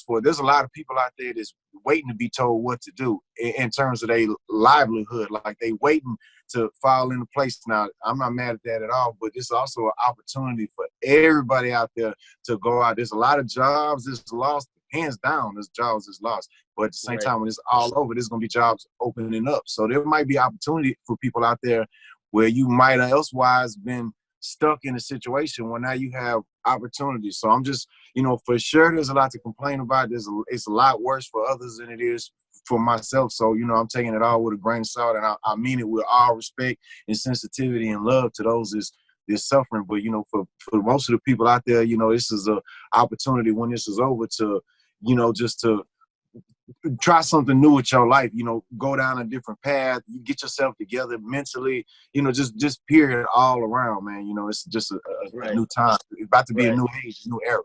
for. There's a lot of people out there that's waiting to be told what to do in terms of their livelihood. Like they waiting to fall into place. Now, I'm not mad at that at all, but it's also an opportunity for everybody out there to go out. There's a lot of jobs that's lost. Hands down, there's jobs that's lost. But at the same time, when it's all over, there's going to be jobs opening up. So there might be opportunity for people out there where you might have elsewise been stuck in a situation where now you have opportunities. So I'm just, for sure there's a lot to complain about. It's a lot worse for others than it is for myself. So, I'm taking it all with a grain of salt, and I mean it with all respect and sensitivity and love to those that's suffering. But, for most of the people out there, this is an opportunity when this is over to, just to try something new with your life, go down a different path, you get yourself together mentally, just period all around, man. It's just a new time. It's about to be a new age, a new era.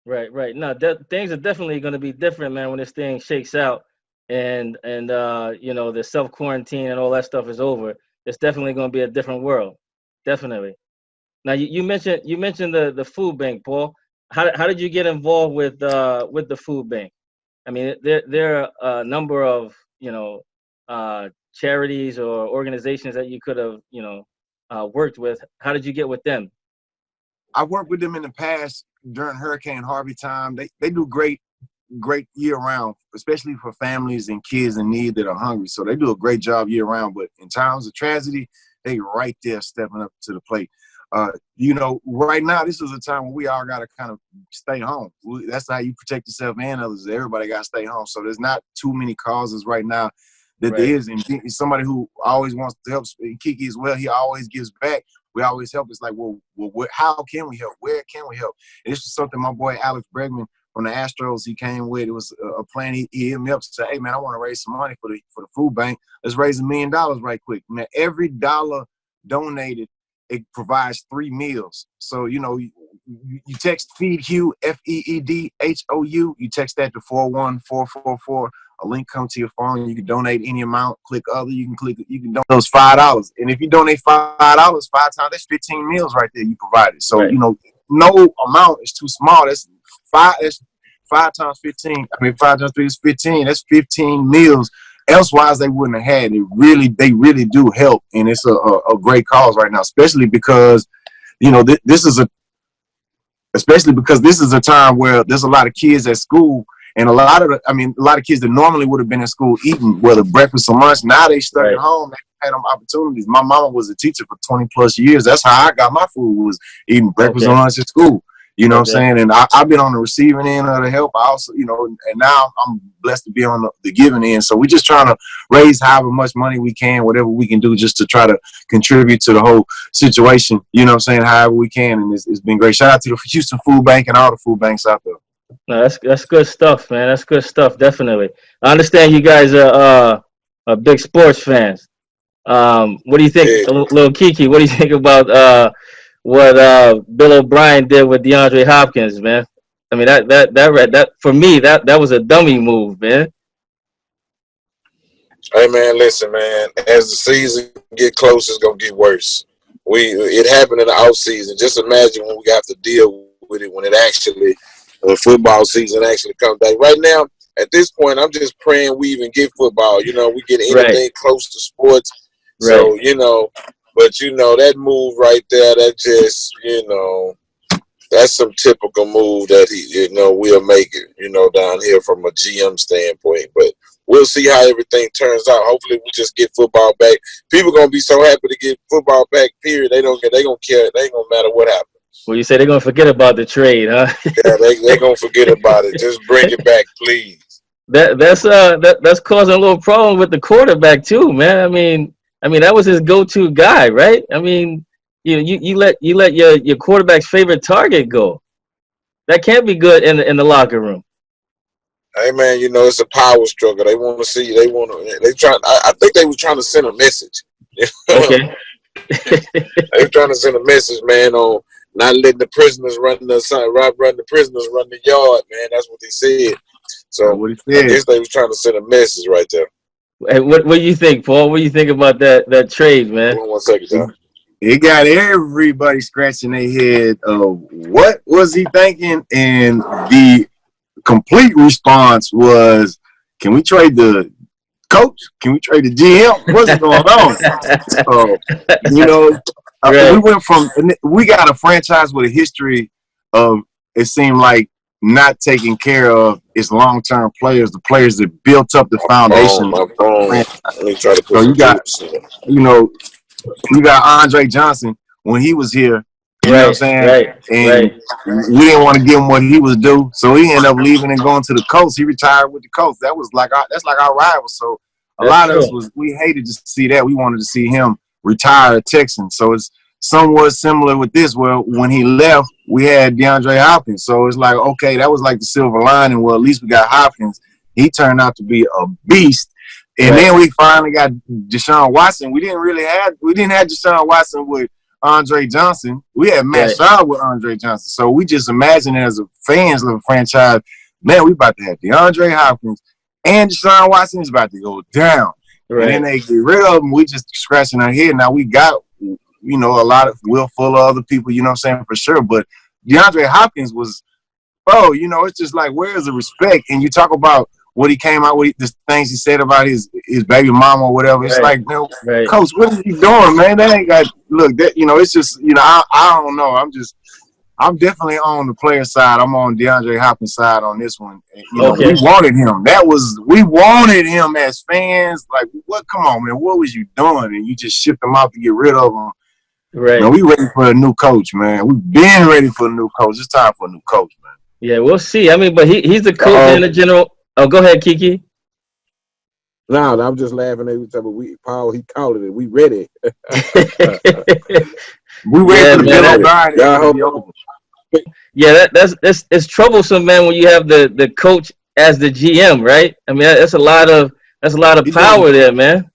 Right. No, things are definitely going to be different, man, when this thing shakes out and the self-quarantine and all that stuff is over. It's definitely going to be a different world. Definitely. Now, you mentioned the food bank, Paul. How did you get involved with the food bank? I mean, there are a number of charities or organizations that you could have worked with. How did you get with them? I worked with them in the past during Hurricane Harvey time. They do great year round, especially for families and kids in need that are hungry. So they do a great job year round. But in times of tragedy, they right there stepping up to the plate. Right now, this is a time when we all got to kind of stay home. That's how you protect yourself and others. Everybody got to stay home. So there's not too many causes right now that there is. And somebody who always wants to help, Keke as well, he always gives back. We always help. It's like, well, how can we help? Where can we help? And this was something my boy Alex Bregman from the Astros, he came with. It was a plan. He hit me up and said, hey, man, I want to raise some money for the food bank. Let's raise $1 million right quick. Now, every dollar donated, it provides 3 meals. So, you text Feed Hugh, FEEDHOU. You text that to 41444. A link come to your phone. You can donate any amount. Click other. You can donate those $5. And if you donate $5, 5 times, that's 15 meals right there you provided. So, no amount is too small. That's 5 times 15. 5 times 3 is 15. That's 15 meals. Elsewise, they wouldn't have had it. They really do help, and it's a great cause right now, especially because, this is a time where there's a lot of kids at school, and a lot of kids that normally would have been in school eating, whether breakfast or lunch, now they stuck at home. They had them opportunities. My mama was a teacher for 20 plus years. That's how I got my food, was eating breakfast or lunch at school. You know what I'm saying? And I've been on the receiving end of the help. I also, and now I'm blessed to be on the giving end. So we're just trying to raise however much money we can, whatever we can do, just to try to contribute to the whole situation. You know what I'm saying? However we can. And it's been great. Shout out to the Houston Food Bank and all the food banks out there. No, that's good stuff, man. That's good stuff. Definitely. I understand you guys are big sports fans. What do you think, Lil Keke? What do you think about what Bill O'Brien did with DeAndre Hopkins, man? I mean, that for me, that was a dummy move, man. Hey, man, listen, man. As the season get close, it's gonna get worse. It happened in the off season. Just imagine when we have to deal with it when football season actually comes back. Right now, at this point, I'm just praying we even get football. We get anything close to sports. So but that move right there, that just that's some typical move that he we'll make it down here from a GM standpoint. But we'll see how everything turns out. Hopefully, we just get football back. People gonna be so happy to get football back. Period. They gonna care. They ain't gonna matter what happens. Well, you say they're gonna forget about the trade, huh? Yeah, they gonna forget about it. Just bring it back, please. That's causing a little problem with the quarterback too, man. I mean that was his go-to guy, right? I mean, you let your quarterback's favorite target go. That can't be good in the locker room. Hey man, it's a power struggle. They want to see. I think they were trying to send a message. Okay. They were trying to send a message, man, on not letting the prisoners run the yard, man. That's what they said. So I guess they was trying to send a message right there. Hey, what do you think, Paul? What do you think about that trade, man? Hold on 1 second, John. It got everybody scratching their head of what was he thinking, and the complete response was, "Can we trade the coach? Can we trade the GM? What's going on?" So, you know, Right. we got a franchise with a history of, it seemed like, not taking care of its long-term players, the players that built up the foundation. My phone. Let me try to put So some you got, clips in. you know, you got Andre Johnson when he was here, you know what I'm saying? And we didn't want to give him what he was due, so he ended up leaving and going to the Colts. He retired with the Colts. That's like our rival. So a lot of us we hated to see that. We wanted to see him retire a Texan. So it's somewhat similar with this, where when he left, we had DeAndre Hopkins. So it's like, okay, that was like the silver lining. Well, at least we got Hopkins. He turned out to be a beast. And then we finally got Deshaun Watson. We didn't have Deshaun Watson with Andre Johnson. We had Matt Shaw with Andre Johnson. So we just imagine as fans of a franchise, man, we about to have DeAndre Hopkins and Deshaun Watson is about to go down. And then they get rid of him. We just scratching our head. Now we got, you know, a lot of Will Fuller, other people, you know what I'm saying, for sure. But DeAndre Hopkins was, bro, you know, it's just like, where's the respect? And you talk about what he came out with, the things he said about his baby mama or whatever. It's like, no, Coach, what is he doing, man? That ain't got, look, that, you know, it's just, you know, I don't know. I'm definitely on the player side. I'm on DeAndre Hopkins' side on this one. You know, we wanted him. We wanted him as fans. Like, what? Come on, man. What was you doing? And you just shipped him out to get rid of him. Right. Man, we ready for a new coach, man. We've been ready for a new coach. It's time for a new coach, man. Yeah, we'll see. I mean, but he's the coach and the general. Oh, go ahead, Keke. No, I'm just laughing at each other. Paul, he called it. We ready. We ready for the Bill O'Brien. Yeah, it's troublesome, man, when you have the coach as the GM, right? I mean, that's a lot of power there, man.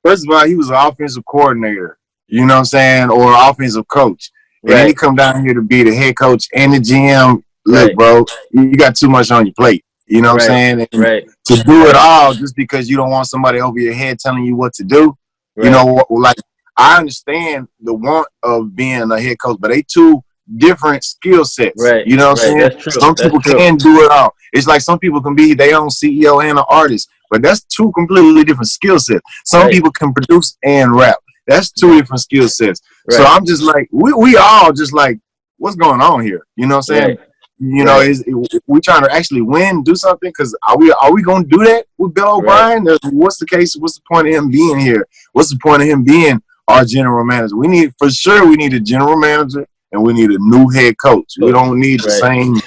First of all, he was an offensive coordinator, you know what I'm saying, or an offensive coach. And then he come down here to be the head coach and the GM. Look, bro, you got too much on your plate. You know what I'm saying? And to do it all just because you don't want somebody over your head telling you what to do. You know, like, I understand the want of being a head coach, but they two different skill sets. You know what I'm saying? That's true. Some people can do it all. It's like some people can be their own CEO and an artist, but that's two completely different skill sets. Some people can produce and rap. That's two different skill sets. So I'm just like, we all just like, what's going on here? You know what I'm saying? You know, we trying to actually win, do something? Because are we going to do that with Bill O'Brien? What's the case? What's the point of him being here? What's the point of him being our general manager? We need a general manager, and we need a new head coach. We don't need the same.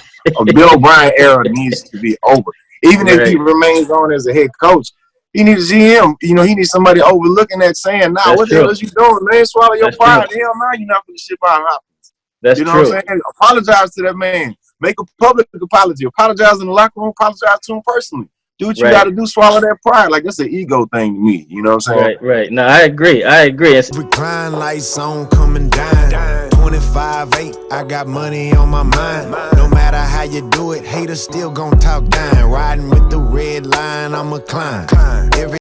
Bill O'Brien era needs to be over. Even if he remains on as a head coach, he needs a GM. You know, he needs somebody overlooking that, saying, "Nah, what the hell is you doing, man? Swallow your pride. Hell, no, you're not going to ship out Hopkins." That's you know what I'm saying? Apologize to that man. Make a public apology. Apologize in the locker room. Apologize to him personally. Do what you got to do. Swallow that pride. Like, that's an ego thing to me. You know what I'm saying? Right. No, I agree. Recline lights on, coming down. 25-8, I got money on my mind. No matter how you do it, haters still gon' talk down. Riding with the red line, I'ma climb.